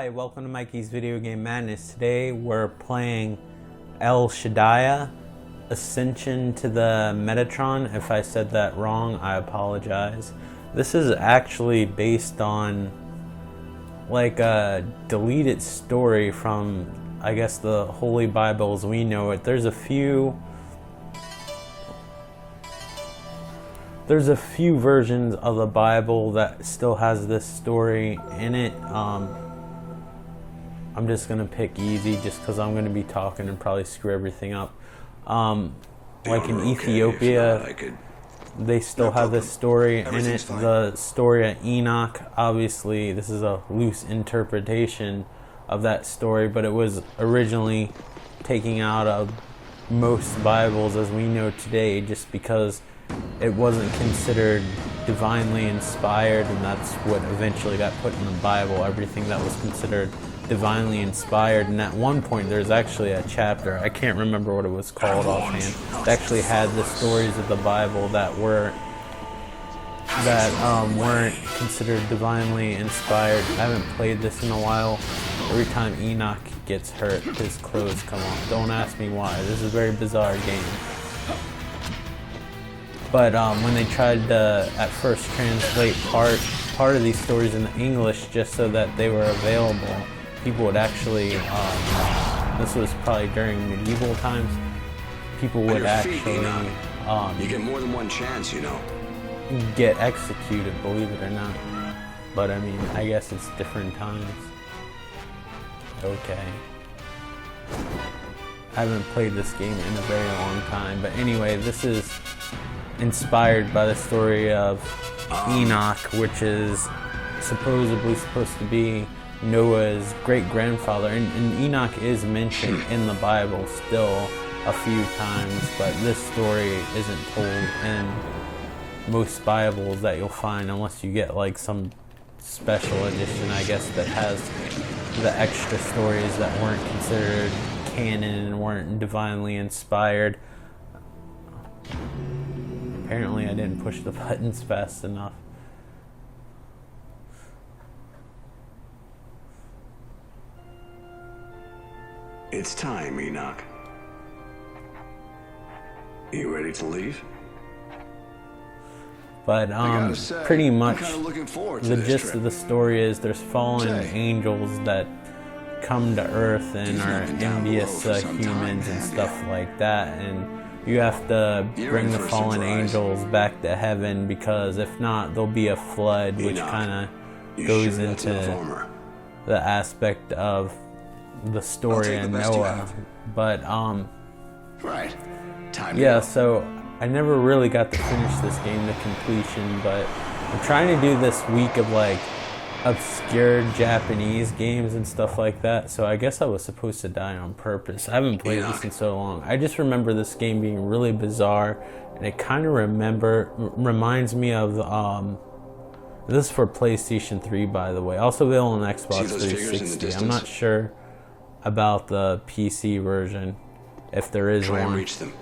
Hi, welcome to Mikey's Video Game Madness. Today we're playing Shaddai Ascension to the Metatron. If I said that wrong, I apologize. This is actually based on like a deleted story from, I guess, the Holy Bible as we know it. There's a few versions of the Bible that still has this story in it. I'm just gonna pick easy just because I'm gonna be talking and probably screw everything up. Like in Ethiopia, they still have this story in it. The story of Enoch, obviously this is a loose interpretation of that story, but it was originally taken out of most Bibles as we know today just because it wasn't considered divinely inspired, and that's what eventually got put in the Bible, everything that was considered divinely inspired. And at one point there's actually a chapter, I can't remember what it was called offhand, that actually had the stories of the Bible that weren't considered divinely inspired. I haven't played this in a while. Every time Enoch gets hurt, his clothes come off. Don't ask me why. This is a very bizarre game. But when they tried to at first translate part of these stories into English just so that they were available, people would actually, this was probably during medieval times, people would actually you get more than one chance, you know. Get executed, believe it or not. But I mean, I guess it's different times. Okay. I haven't played this game in a very long time, but anyway, this is inspired by the story of Enoch, which is supposedly supposed to be Noah's great-grandfather, and Enoch is mentioned in the Bible still a few times, but this story isn't told in most Bibles that you'll find unless you get like some special edition, I guess, that has the extra stories that weren't considered canon and weren't divinely inspired. Apparently I didn't push the buttons fast enough. It's time, Enoch. You ready to leave? But pretty much the gist of the story is there's fallen angels that come to Earth and are envious humans and stuff like that, and you have to bring the fallen angels back to heaven, because if not, there'll be a flood, which kind of goes into the aspect of the story of Noah. But yeah, so I never really got to finish this game to completion, but I'm trying to do this week of like obscure Japanese games and stuff like that, so I guess I was supposed to die on purpose. I haven't played this in so long. I just remember this game being really bizarre, and it kind of reminds me of this is for PlayStation 3, by the way, also available on Xbox 360. I'm not sure about the PC version, if there is one. Reach them.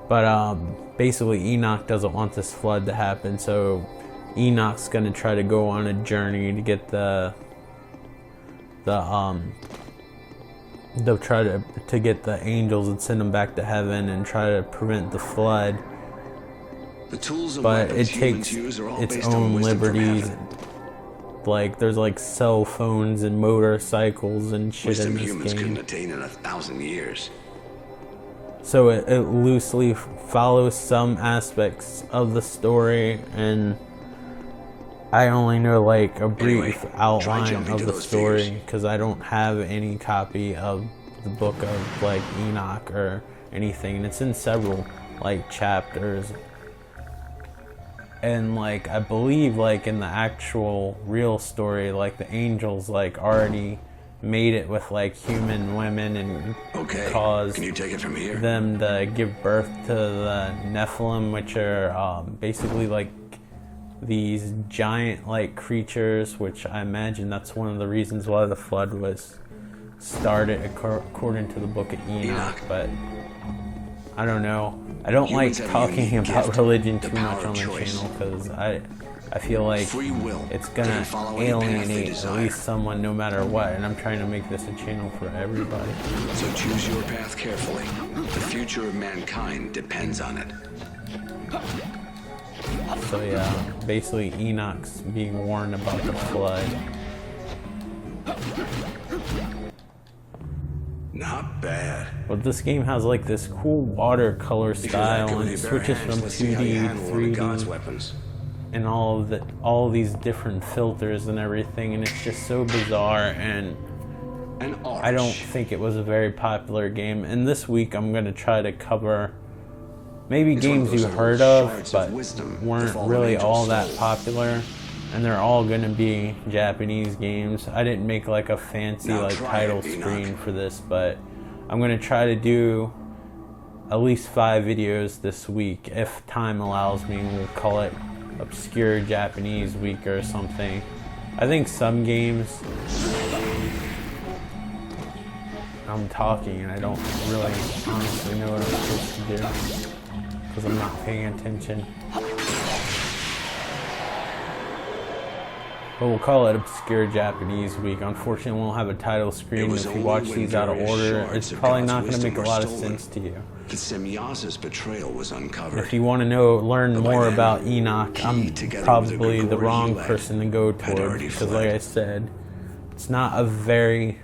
But basically Enoch doesn't want this flood to happen, so Enoch's gonna try to go on a journey to get they'll try to get the angels and send them back to heaven and try to prevent the flood. But it takes its own liberties. Like there's like cell phones and motorcycles and shit in this game. Couldn't attain in 1,000 years. So it loosely follows some aspects of the story, and I only know like a brief outline of the story because I don't have any copy of the book of like Enoch or anything, and it's in several like chapters. And like I believe like in the actual real story, like the angels like already made it with like human women and caused them to give birth to the Nephilim, which are basically like these giant like creatures, which I imagine that's one of the reasons why the flood was started according to the book of Enoch. But I don't know. I don't like talking about religion too much on the channel because I feel like Free will. it's gonna alienate at least someone no matter what, and I'm trying to make this a channel for everybody. So choose your path carefully. The future of mankind depends on it. So yeah, basically Enoch's being warned about the flood. Not bad. But this game has like this cool watercolor style, and it switches from 2D, 3D, and all of these different filters and everything, and it's just so bizarre, and I don't think it was a very popular game. And this week I'm going to try to cover maybe games you heard of but weren't really all that popular, and they're all going to be Japanese games. I didn't make like a fancy like title screen for this, but I'm going to try to do at least 5 videos this week if time allows me. We'll call it Obscure Japanese Week or something. I think some games I'm talking and I don't really honestly know what I'm supposed to do because I'm not paying attention. But we'll call it Obscure Japanese Week. Unfortunately, we won't have a title screen. If you watch these out of order, it's probably not going to make a lot of sense to you. The Semyasa's betrayal was uncovered. If you want to learn more about Enoch, I'm probably the wrong person to go toward, because like I said, it's not a very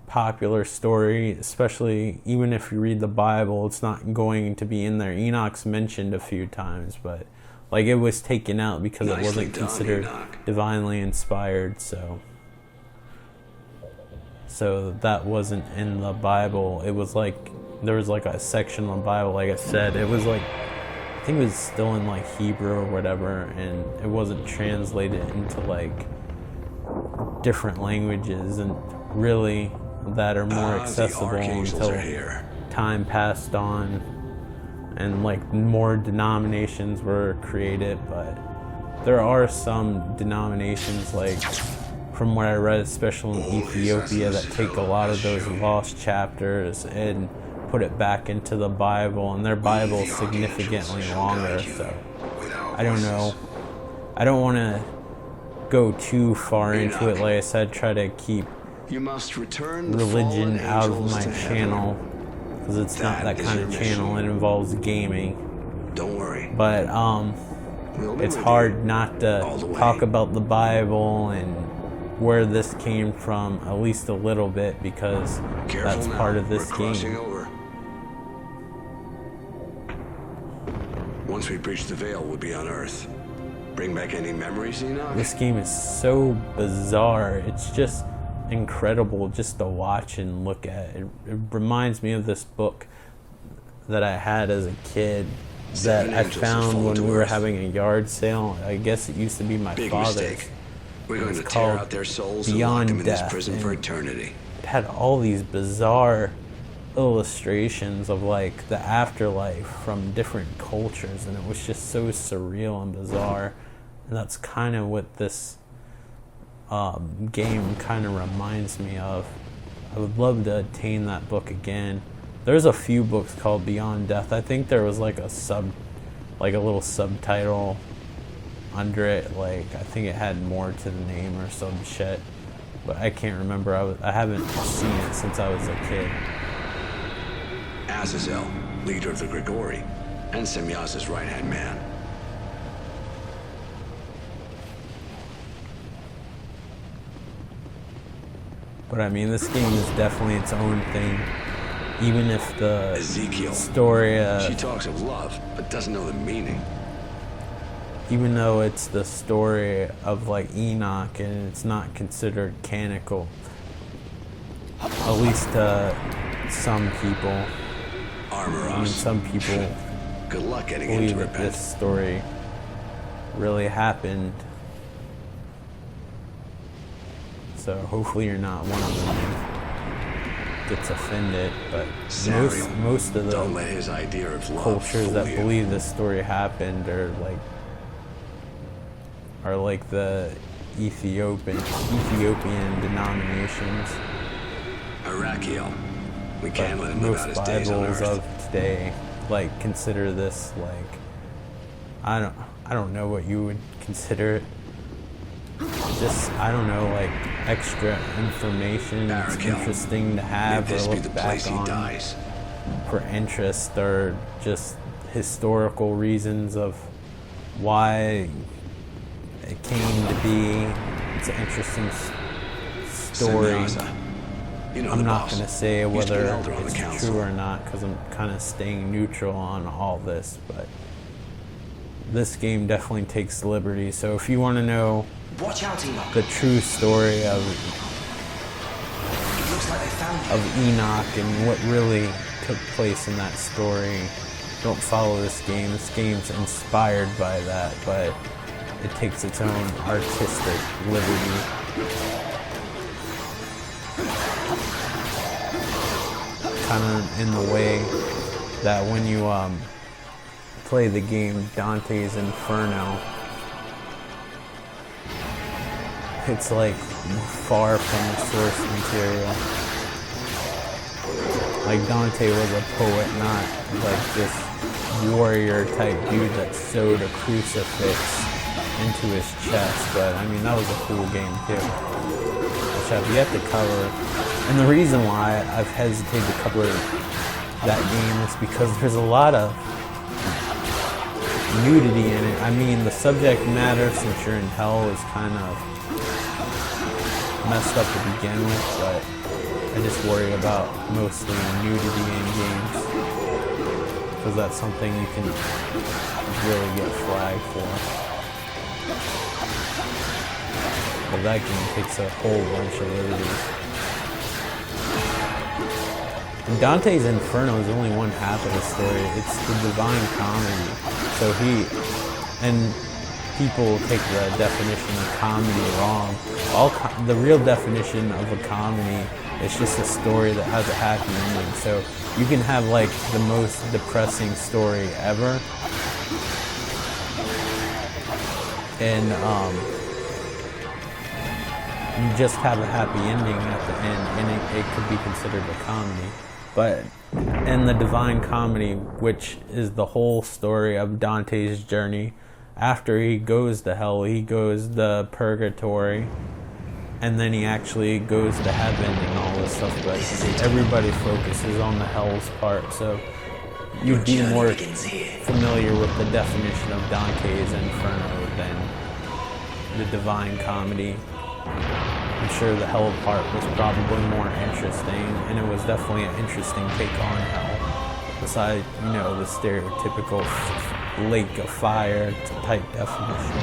popular story, especially even if you read the Bible, it's not going to be in there. Enoch's mentioned a few times, but like it was taken out because it wasn't considered divinely inspired, so that wasn't in the Bible. It was like there was like a section on the Bible, like I said, it was like I think it was still in like Hebrew or whatever, and it wasn't translated into like different languages and really that are more accessible until time passed on and like more denominations were created. But there are some denominations, like from what I read, especially in Ethiopia, that take a lot of those lost chapters and put it back into the Bible, and their Bible is significantly longer. So I don't know, I don't want to go too far into it. Like I said, try to keep religion out of my channel because it's not that kind of channel. It involves gaming. Don't worry. But it's hard not to talk about the Bible and where this came from at least a little bit, because that's part of this game. Once we breach the veil, we'll be on Earth. Bring back any memories, Enoch? This game is so bizarre. It's just incredible just to watch and look at. It reminds me of this book that I had as a kid that I found when we were having a yard sale. I guess it used to be my father's. We're going to tear out their souls and lock them in this prison for eternity. It had all these bizarre illustrations of like the afterlife from different cultures, and it was just so surreal and bizarre. And that's kind of what this game kind of reminds me of. I would love to attain that book again. There's a few books called Beyond Death. I think there was like a little subtitle under it. Like I think it had more to the name or some shit, but I can't remember. I haven't seen it since I was a kid. Azazel, leader of the Grigori, and Semyasa's right-hand man. But I mean, this game is definitely its own thing. Even if the story... she talks of love, but doesn't know the meaning. Even though it's the story of like Enoch and it's not considered canonical, at least to some people. I mean, some people Good luck getting believe that this story really happened. So hopefully you're not one of them that gets offended. But most of the cultures that believe this story happened are like the Ethiopian denominations. Arakiel. We can't let him live out his days on Earth. Most Bibles of today like consider this like I I don't know what you would consider it. Just, I don't know, like extra information. It's interesting to have or look back on for interest, or just historical reasons of why it came to be. It's an interesting story. I'm not going to say whether it's true or not, because I'm kind of staying neutral on all this, but this game definitely takes liberty. So if you want to know the true story of Enoch and what really took place in that story, don't follow this game. This game's inspired by that, but it takes its own artistic liberty. Kind of in the way that when you play the game Dante's Inferno, it's like far from the source material. Like Dante was a poet, not like this warrior type dude that sewed a crucifix into his chest. But I mean, that was a cool game too, which I've yet to cover. And the reason why I've hesitated to cover that game is because there's a lot of nudity in it. I mean, the subject matter, since you're in hell, is kind of messed up to begin with, but I just worry about mostly nudity in games, because that's something you can really get flagged for. But that game takes a whole bunch of liberties. And Dante's Inferno is only one half of the story. It's the Divine Comedy. So people take the definition of comedy wrong. The real definition of a comedy is just a story that has a happy ending. So you can have like the most depressing story ever, and you just have a happy ending at the end, and it could be considered a comedy. But in the Divine Comedy, which is the whole story of Dante's journey, after he goes to hell, he goes to purgatory, and then he actually goes to heaven and all this stuff, but everybody focuses on the hell's part. So you'd be more familiar with the definition of Dante's Inferno than the Divine Comedy. I'm sure the hell part was probably more interesting, and it was definitely an interesting take on hell, besides, you know, the stereotypical lake of fire type definition.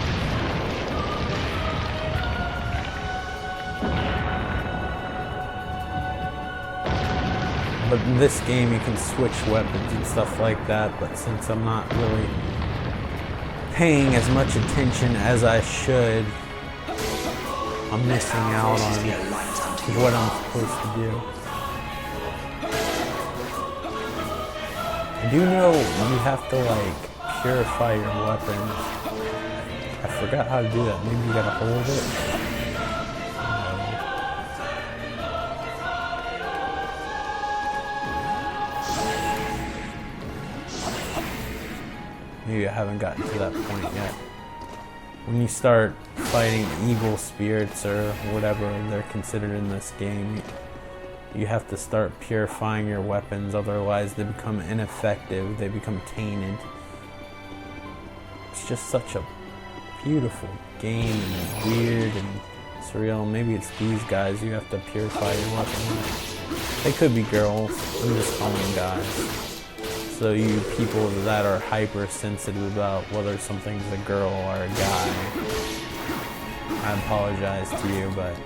But in this game you can switch weapons and stuff like that, but since I'm not really paying as much attention as I should, I'm missing out on what I'm supposed to do. I do know you have to like purify your weapons. I forgot how to do that. Maybe you gotta hold it. Maybe I haven't gotten to that point yet. When you start fighting evil spirits or whatever they're considered in this game, you have to start purifying your weapons, otherwise they become ineffective, they become tainted. It's just such a beautiful game, and weird and surreal. Maybe it's these guys you have to purify your weapons. They could be girls, I'm just calling them guys. So you people that are hypersensitive about whether something's a girl or a guy, I apologize to you, but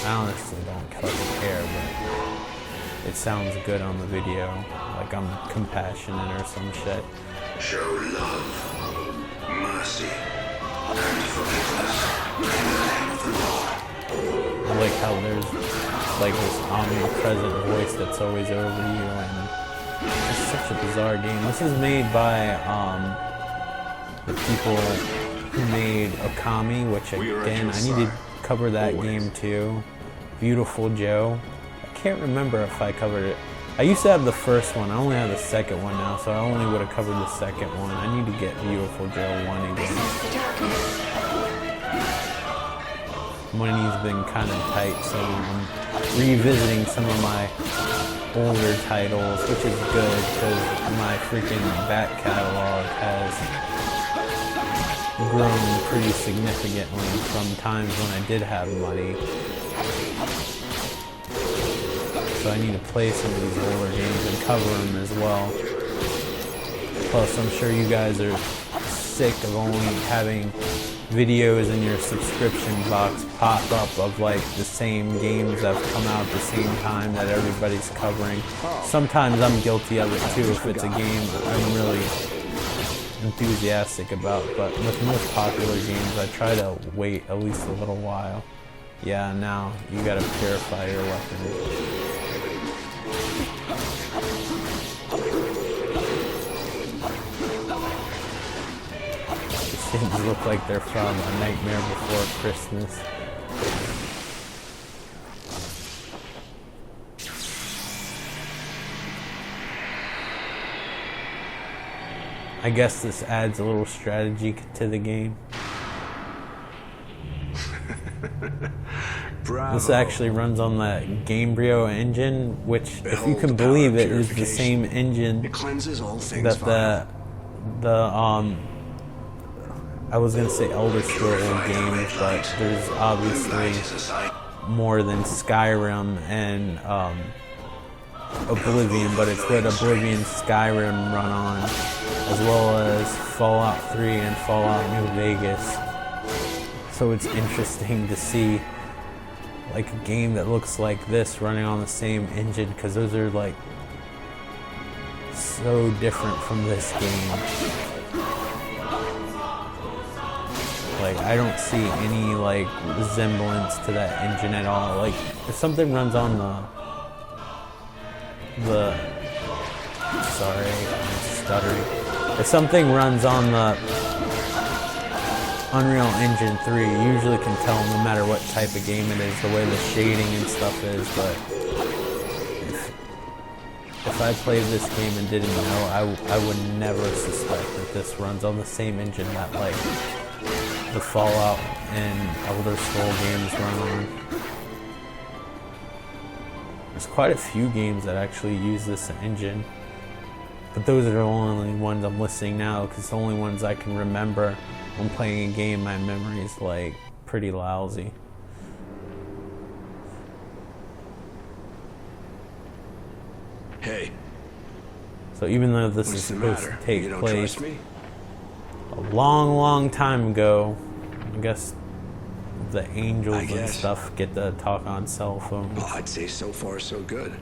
I honestly don't fucking care, but it sounds good on the video, like I'm compassionate or some shit. Show love, mercy, and forgiveness in the name of the Lord. I like how there's like this omnipresent voice that's always over you, and it's such a bizarre game. This is made by the people who made Okami, which again, I need to cover that game too. Beautiful Joe. I can't remember if I covered it I used to have the first one. I only have the second one now, so I only would have covered the second one. I need to get Beautiful Joe 1 again. Money's been kind of tight, so I'm revisiting some of my older titles, which is good because my freaking back catalog has grown pretty significantly from times when I did have money. So I need to play some of these older games and cover them as well. Plus, I'm sure you guys are sick of only having videos in your subscription box pop up of like the same games that have come out at the same time that everybody's covering. Sometimes I'm guilty of it too if it's a game I'm really enthusiastic about, but with most popular games I try to wait at least a little while. Yeah, now you gotta purify your weapons. Things look like they're from A Nightmare Before Christmas. I guess this adds a little strategy to the game. This actually runs on the Gamebryo engine, which, if you can believe it, is the same engine that I was gonna say Elder Scrolls games, but there's obviously more than Skyrim and Oblivion, but it's what Oblivion Skyrim run on, as well as Fallout 3 and Fallout New Vegas. So it's interesting to see like a game that looks like this running on the same engine, because those are like so different from this game. Like, I don't see any like resemblance to that engine at all. Like, if something runs on sorry, I'm stuttering. If something runs on the Unreal Engine 3, you usually can tell no matter what type of game it is, the way the shading and stuff is, but if I played this game and didn't know, I would never suspect that this runs on the same engine that like the Fallout and Elder Scrolls games run on. There's quite a few games that actually use this engine, but those are the only ones I'm listing now because the only ones I can remember when playing a game. My memory is like pretty lousy. Hey. So even though this is supposed to take place a long, long time ago, I guess the angels and stuff get to talk on cell phones. Well, I'd say so far so good.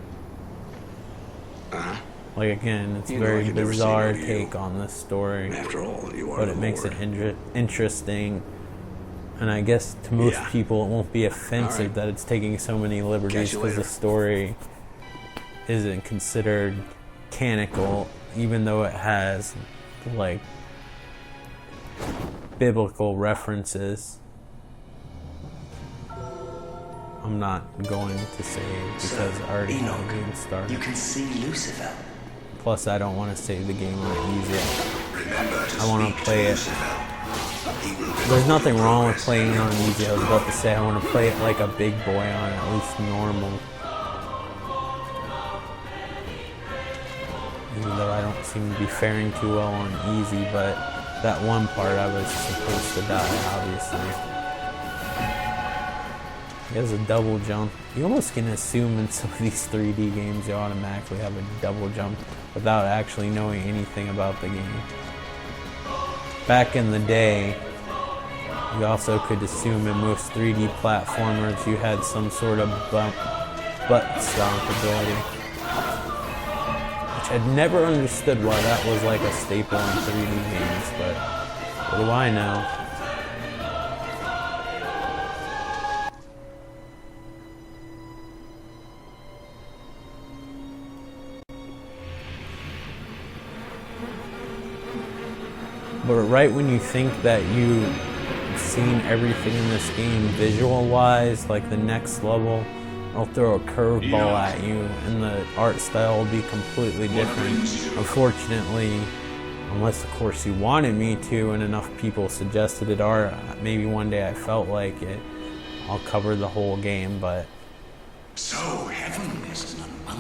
Like, again, it's a very bizarre take on this story. After all, you are but it makes it interesting. And I guess to most people it won't be offensive that it's taking so many liberties because the story isn't considered canonical, even though it has like biblical references. I'm not going to say because I already have the game started. You can see Lucifer. Plus, I don't want to save the game on easy. I want to play it. There's nothing wrong with playing on easy. I was about to say I want to play it like a big boy on at least normal. Even though I don't seem to be faring too well on easy, but that one part I was supposed to die, obviously. He has a double jump. You almost can assume in some of these 3D games you automatically have a double jump without actually knowing anything about the game. Back in the day, you also could assume in most 3D platformers you had some sort of butt stomp ability. Which I'd never understood why that was like a staple in 3D games, but what do I know? But right when you think that you've seen everything in this game visual-wise, like the next level I'll throw a curveball at you, and the art style will be completely different. Unfortunately, unless of course you wanted me to, and enough people suggested it, or maybe one day I felt like it, I'll cover the whole game. But So heaven is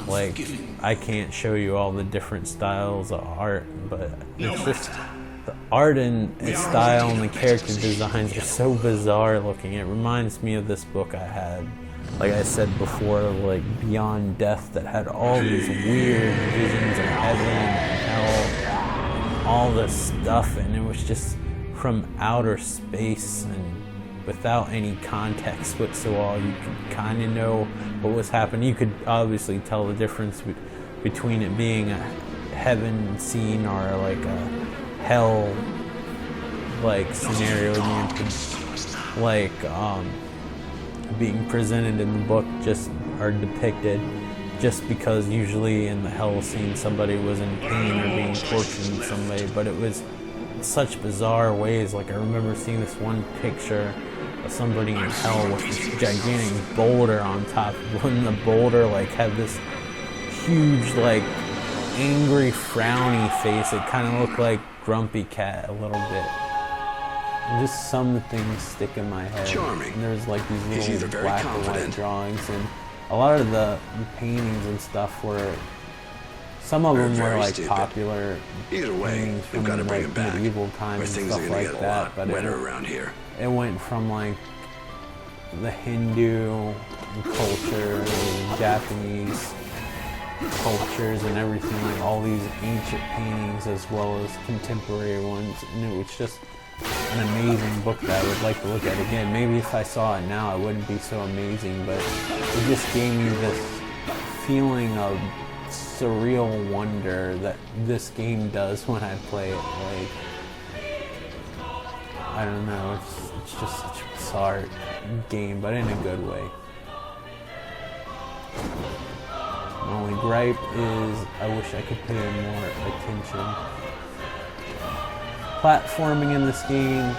like, I can't show you all the different styles of art, but it's just the art and style and the character designs are so bizarre looking. It reminds me of this book I had, like I said before, like Beyond Death, that had all these weird visions of heaven and hell, all this stuff, and it was just from outer space and without any context whatsoever. You could kind of know what was happening. You could obviously tell the difference between it being a heaven scene or like a hell like scenario being presented in the book, just or depicted, just because usually in the hell scene somebody was in pain or being tortured in some way, but it was such bizarre ways. Like I remember seeing this one picture of somebody in hell with this gigantic boulder on top, when the boulder like had this huge like angry frowny face. It kind of looked like Grumpy Cat a little bit. And just some things stick in my head. Charming. And there's like these He's little either very black and white confident. drawings, and a lot of the paintings and stuff were, some of them were very like stupid. popular Either way, paintings we've from got to bring him like back. medieval Or times and things are stuff going to like get a that, lot but wetter around here. it went from like the Hindu culture, Japanese cultures and everything, like all these ancient paintings as well as contemporary ones, and it was just an amazing book that I would like to look at again. Maybe if I saw it now it wouldn't be so amazing, but it just gave me this feeling of surreal wonder that this game does when I play it. Like, I don't know, it's just such a bizarre game, but in a good way. My only gripe is I wish I could pay more attention. Platforming in this game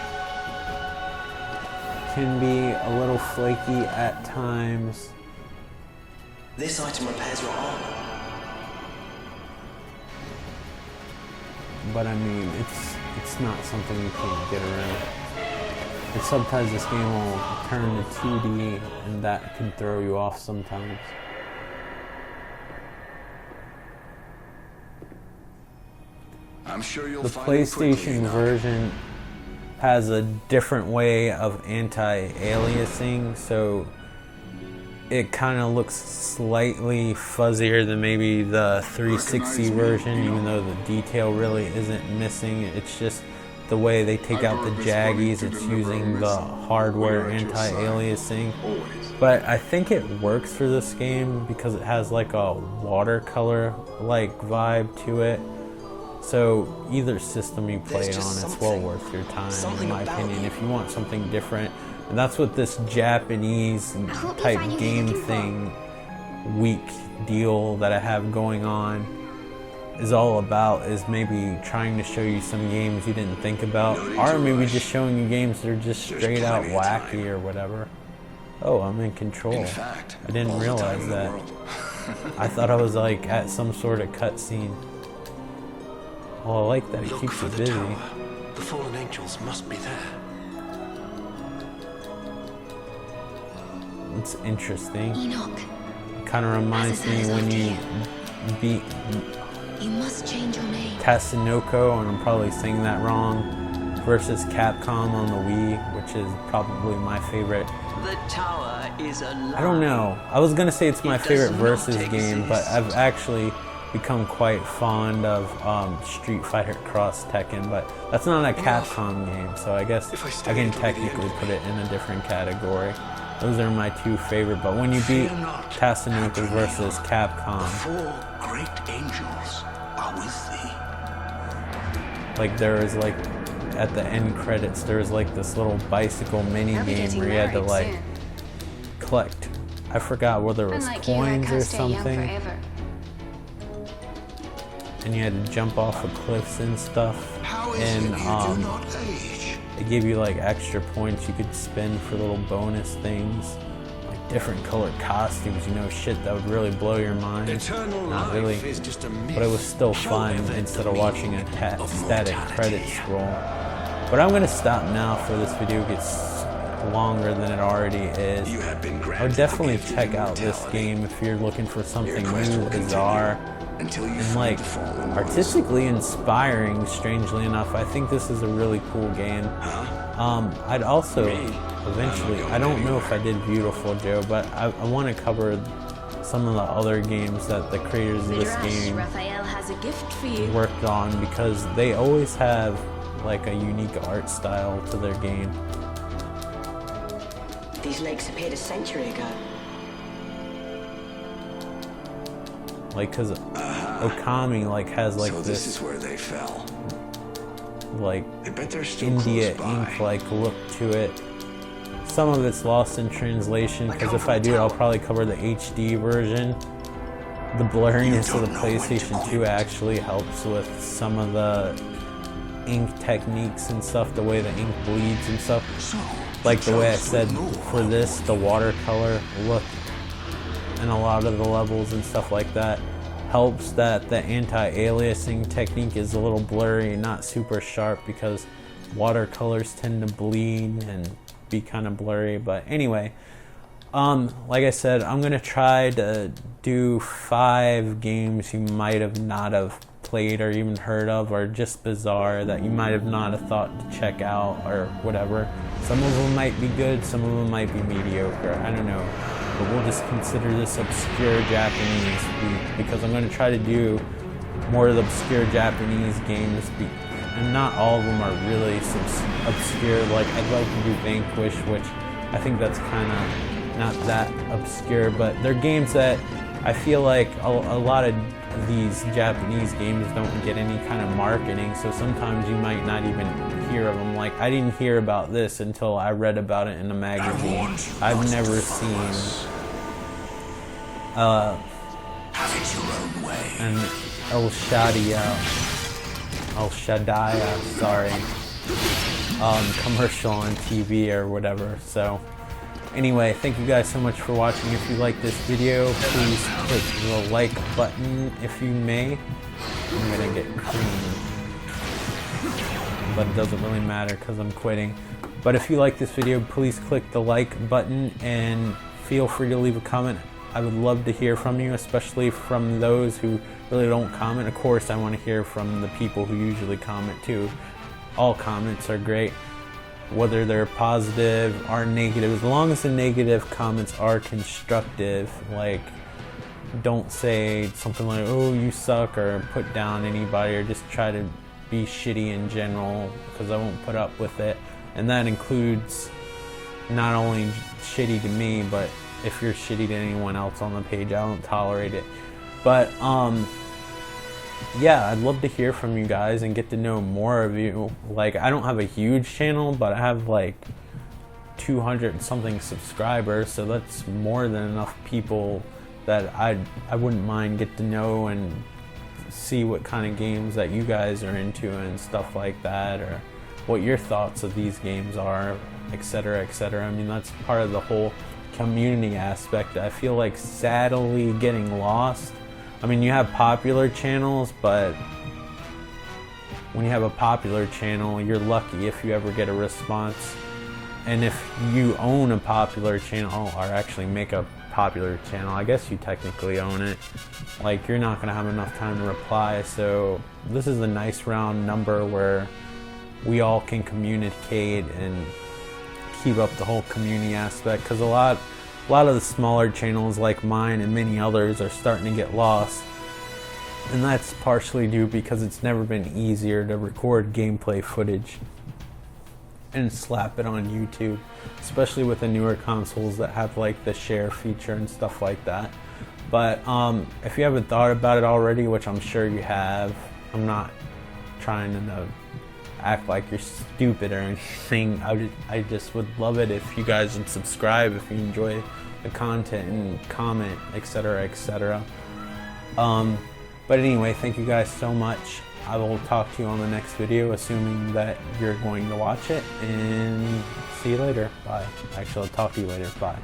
can be a little flaky at times. This item repairs your armor. But I mean, it's not something you can't get around. And sometimes this game will turn to 2D, and that can throw you off sometimes. I'm sure you'll The find it quickly PlayStation enough. version has a different way of anti-aliasing, so it kind of looks slightly fuzzier than maybe the 360 version, even though the detail really isn't missing. It's just the way they take out the jaggies, it's using the hardware anti-aliasing. But I think it works for this game because it has like a watercolor like vibe to it. So either system you play it on, it's well worth your time, in my opinion, if you want something different. And that's what this Japanese type game thing, week deal that I have going on is all about, is maybe trying to show you some games you didn't think about, or maybe just showing you games that are just straight out wacky or whatever. Oh, I'm in control. In fact, I didn't all the time realize in the that. world. I thought I was like at some sort of cutscene. Well, I like that it Look keeps for you the busy. tower. The fallen angels must be there. It's interesting. Enoch, Kind of reminds me when you beat you must change your name. Tatsunoko, and I'm probably saying that wrong, versus Capcom on the Wii, which is probably my favorite. The tower is alive. I don't know. I was gonna say it's my It favorite does not versus game, but exist. I've actually become quite fond of Street Fighter Cross Tekken, but that's not a Capcom game, so I guess If I I stay can until the end technically of put me. it in a different category. Those are my two favorite, but when you beat Fear not, Tatsunoko versus Capcom, 4 great angels are with thee. like there was like at the end credits there was like this little bicycle mini I'll be game getting where you had to married like soon. collect, I forgot whether it was Unlike you, I coins can't or stay young something, forever. and you had to jump off of cliffs and stuff, How is and it you do not age? it gave you like extra points you could spend for little bonus things, like different colored costumes, you know, shit that would really blow your mind. Not really, but it was still fun instead of watching a static credit scroll. But I'm gonna stop now before this video gets longer than it already is. I would definitely check out this game if you're looking for something new, bizarre, and like artistically inspiring. Strangely enough, I think this is a really cool game. I'd also eventually, I don't know if I did Beautiful Joe, but I want to cover some of the other games that the creators of this game worked on, because they always have like a unique art style to their game. These lakes appeared a century ago. Like, cause Okami like has like so this is where they fell. Like I bet they're still India close by. ink like look to it. Some of it's lost in translation, because if I do it, I'll probably cover the HD version. The blurriness of the PlayStation 2 actually helps with some of the ink techniques and stuff, the way the ink bleeds and stuff. Like the way I said for this, the watercolor look in a lot of the levels and stuff like that helps that the anti-aliasing technique is a little blurry, not super sharp, because watercolors tend to bleed and be kind of blurry. But anyway, like I said, I'm gonna try to do 5 games you might have not have played or even heard of, or just bizarre that you might have not have thought to check out or whatever. Some of them might be good, some of them might be mediocre, I don't know, but we'll just consider this obscure Japanese week, because I'm going to try to do more of the obscure Japanese games, and not all of them are really obscure. Like, I'd like to do Vanquish, which I think that's kind of not that obscure, but they're games that I feel like a lot of these Japanese games don't get any kind of marketing, so sometimes you might not even hear of them. Like, I didn't hear about this until I read about it in a magazine. I've never seen an El Shaddai, commercial on TV or whatever. So anyway, thank you guys so much for watching. If you like this video, please click the like button if you may. I'm gonna get creamed, but it doesn't really matter because I'm quitting. But if you like this video, please click the like button and feel free to leave a comment. I would love to hear from you, especially from those who really don't comment. Of course, I want to hear from the people who usually comment too. All comments are great, whether they're positive or negative, as long as the negative comments are constructive. Like, don't say something like, oh, you suck, or put down anybody, or just try to be shitty in general, because I won't put up with it. And that includes not only shitty to me, but if you're shitty to anyone else on the page, I don't tolerate it. But yeah, I'd love to hear from you guys and get to know more of you. Like, I don't have a huge channel, but I have like 200 and something subscribers, so that's more than enough people that I wouldn't mind get to know and see what kind of games that you guys are into and stuff like that, or what your thoughts of these games are, etc., etc. I mean, that's part of the whole community aspect. I feel like sadly getting lost. I mean, you have popular channels, but when you have a popular channel, you're lucky if you ever get a response. And if you own a popular channel, or actually make a popular channel, I guess you technically own it, like, you're not gonna have enough time to reply. So this is a nice round number where we all can communicate and keep up the whole community aspect, because a lot of the smaller channels like mine and many others are starting to get lost, and that's partially due because it's never been easier to record gameplay footage and slap it on YouTube, especially with the newer consoles that have like the share feature and stuff like that. But if you haven't thought about it already, which I'm sure you have, I'm not trying to act like you're stupid or anything. I just would love it if you guys would subscribe if you enjoy the content, and comment, etc., etc. But anyway, thank you guys so much. I will talk to you on the next video, assuming that you're going to watch it, and see you later. Bye. Actually, I'll talk to you later. Bye.